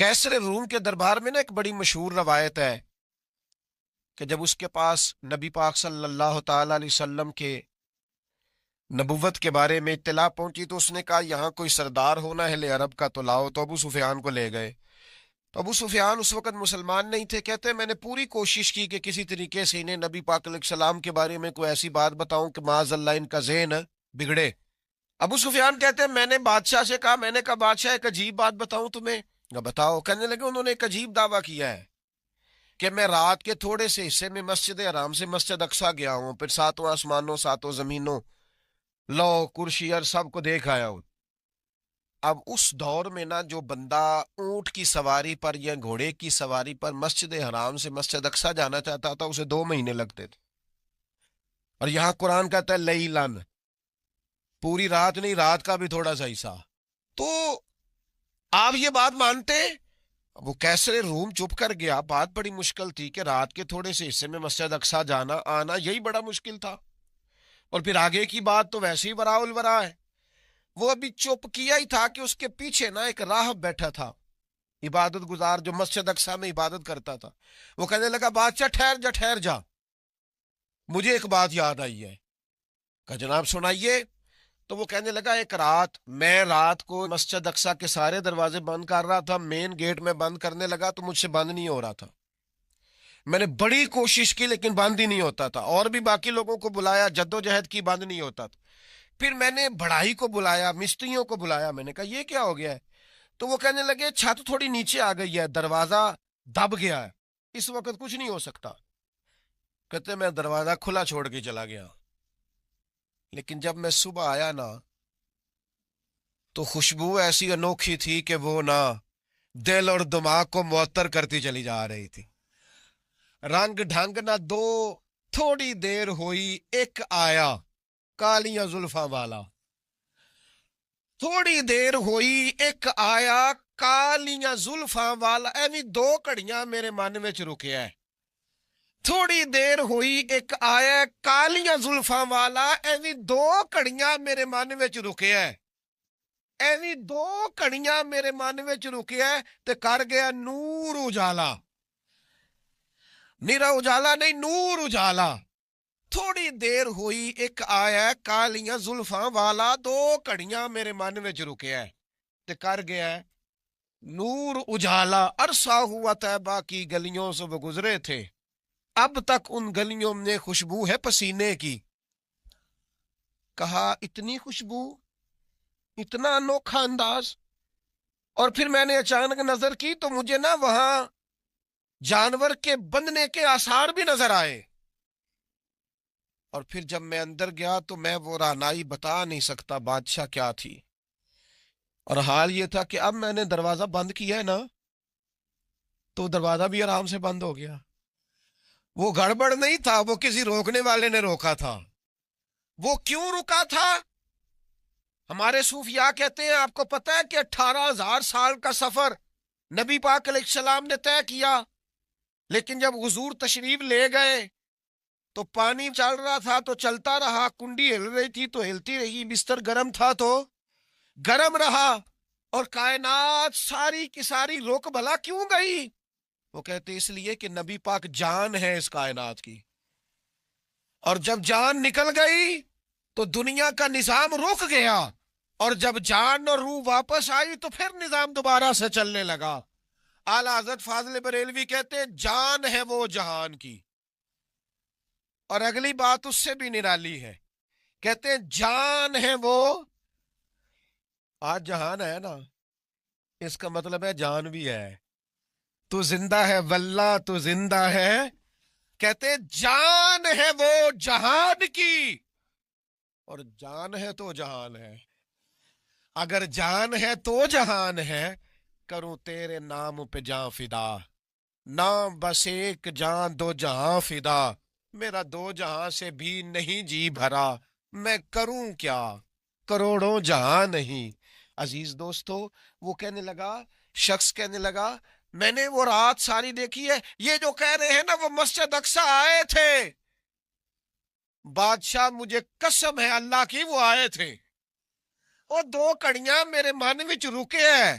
کیسر روم کے دربار میں نا ایک بڑی مشہور روایت ہے کہ جب اس کے پاس نبی پاک صلی اللہ تعالی علیہ وسلم کے نبوت کے بارے میں اطلاع پہنچی تو اس نے کہا یہاں کوئی سردار ہونا ہے لے عرب کا تو لاؤ، تو ابو سفیان کو لے گئے۔ تو ابو سفیان اس وقت مسلمان نہیں تھے، کہتے میں نے پوری کوشش کی کہ کسی طریقے سے انہیں نبی پاک علیہ السلام کے بارے میں کوئی ایسی بات بتاؤں کہ معاذ اللہ ان کا ذہن بگڑے۔ ابو سفیان کہتے ہیں میں نے بادشاہ سے کہا، میں نے کہا بادشاہ ایک عجیب بات بتاؤں تمہیں؟ بتاؤ۔ کہنے لگے انہوں نے ایک عجیب دعویٰ کیا ہے کہ میں رات کے تھوڑے سے حصے میں مسجد حرام سے مسجد اقصیٰ گیا ہوں، پھر ساتوں آسمانوں ساتوں زمینوں لو کرسی اور سب کو دیکھ آیا ہوں۔ اب اس دور میں نا جو بندہ اونٹ کی سواری پر یا گھوڑے کی سواری پر مسجد حرام سے مسجد اقصیٰ جانا چاہتا تھا اسے 2 مہینے لگتے تھے، اور یہاں قرآن کہتا ہے لیلن، پوری رات نہیں، رات کا بھی تھوڑا سا حصہ۔ تو آپ یہ بات مانتے؟ وہ کیسر روم چپ کر گیا، بات بڑی مشکل تھی کہ رات کے تھوڑے سے حصے میں مسجد اقصیٰ جانا آنا یہی بڑا مشکل تھا، اور پھر آگے کی بات تو ویسے ہی وراء الورا ہے۔ وہ ابھی چپ کیا ہی تھا کہ اس کے پیچھے نا ایک راہب بیٹھا تھا، عبادت گزار جو مسجد اقصیٰ میں عبادت کرتا تھا۔ وہ کہنے لگا بادشاہ ٹھہر جا، مجھے ایک بات یاد آئی ہے۔ کہ جناب سنائیے۔ تو وہ کہنے لگا ایک رات میں رات کو مسجد اقصیٰ کے سارے دروازے بند کر رہا تھا، مین گیٹ میں بند کرنے لگا تو مجھ سے بند نہیں ہو رہا تھا، میں نے بڑی کوشش کی لیکن بند ہی نہیں ہوتا تھا، اور بھی باقی لوگوں کو بلایا، جدوجہد کی، بند نہیں ہوتا تھا۔ پھر میں نے بڑھائی کو بلایا، مستریوں کو بلایا، میں نے کہا یہ کیا ہو گیا ہے؟ تو وہ کہنے لگے چھت تھوڑی نیچے آ گئی ہے، دروازہ دب گیا ہے، اس وقت کچھ نہیں ہو سکتا۔ کہتے میں دروازہ کھلا چھوڑ کے چلا گیا، لیکن جب میں صبح آیا نا تو خوشبو ایسی انوکھی تھی کہ وہ نا دل اور دماغ کو معطر کرتی چلی جا رہی تھی۔ رنگ ڈھنگ نہ دو، تھوڑی دیر ہوئی ایک آیا کالیاں زلفاں والا، تھوڑی دیر ہوئی ایک آیا کالیاں زلفاں والا، ایویں 2 گھڑیاں میرے من وچ رکیا ہے۔ تھوڑی دیر ہوئی ایک آیا کالیاں زلفاں والا، ایویں 2 گھڑیاں میرے من وچ رکیا ہے، ایویں 2 گھڑیاں میرے من وچ رکیا ہے تے کر گیا نور اجالا، نیرا اجالا نہیں، نور اجالا۔ تھوڑی دیر ہوئی ایک آیا کالیاں زلفاں والا، 2 گھڑیاں میرے من وچ رکیا ہے تے کر گیا نور اجالا۔ عرصہ ہوا طیبہ کی گلیوں سے وہ گزرے تھے، اب تک ان گلیوں میں خوشبو ہے پسینے کی۔ کہا اتنی خوشبو، اتنا انوکھا انداز۔ اور پھر میں نے اچانک نظر کی تو مجھے نا وہاں جانور کے بندنے کے آثار بھی نظر آئے، اور پھر جب میں اندر گیا تو میں وہ رہنائی بتا نہیں سکتا بادشاہ کیا تھی، اور حال یہ تھا کہ اب میں نے دروازہ بند کیا ہے نا تو دروازہ بھی آرام سے بند ہو گیا۔ وہ گڑبڑ نہیں تھا، وہ کسی روکنے والے نے روکا تھا۔ وہ کیوں رکا تھا؟ ہمارے صوفیاء کہتے ہیں آپ کو پتہ ہے کہ 18,000 سال کا سفر نبی پاک علیہ السلام نے طے کیا، لیکن جب حضور تشریف لے گئے تو پانی چل رہا تھا تو چلتا رہا، کنڈی ہل رہی تھی تو ہلتی رہی، بستر گرم تھا تو گرم رہا، اور کائنات ساری کی ساری رک بھلا کیوں گئی؟ وہ کہتے اس لیے کہ نبی پاک جان ہے اس کائنات کی، اور جب جان نکل گئی تو دنیا کا نظام رک گیا، اور جب جان اور روح واپس آئی تو پھر نظام دوبارہ سے چلنے لگا۔ اعلیٰ حضرت فاضل بریلوی کہتے ہیں جان ہے وہ جہان کی، اور اگلی بات اس سے بھی نرالی ہے، کہتے ہیں جان ہے وہ، آج جہان ہے نا اس کا مطلب ہے جان بھی ہے، تو زندہ ہے واللہ تو زندہ ہے، کہتے ہیں جان ہے وہ جہان کی، اور جان ہے تو جہان ہے، اگر جان ہے تو جہان ہے، کروں تیرے نام پہ جان فدا، نام بس ایک جان 2 جہاں فدا، میرا 2 جہاں سے بھی نہیں جی بھرا، میں کروں کیا کروڑوں جہاں نہیں۔ عزیز دوستو، وہ کہنے لگا، شخص کہنے لگا میں نے وہ رات ساری دیکھی ہے، یہ جو کہہ رہے ہیں نا وہ مسجد اقصیٰ آئے تھے، بادشاہ مجھے قسم ہے اللہ کی وہ آئے تھے، وہ 2 گھڑیاں میرے من وچ رکے ہیں،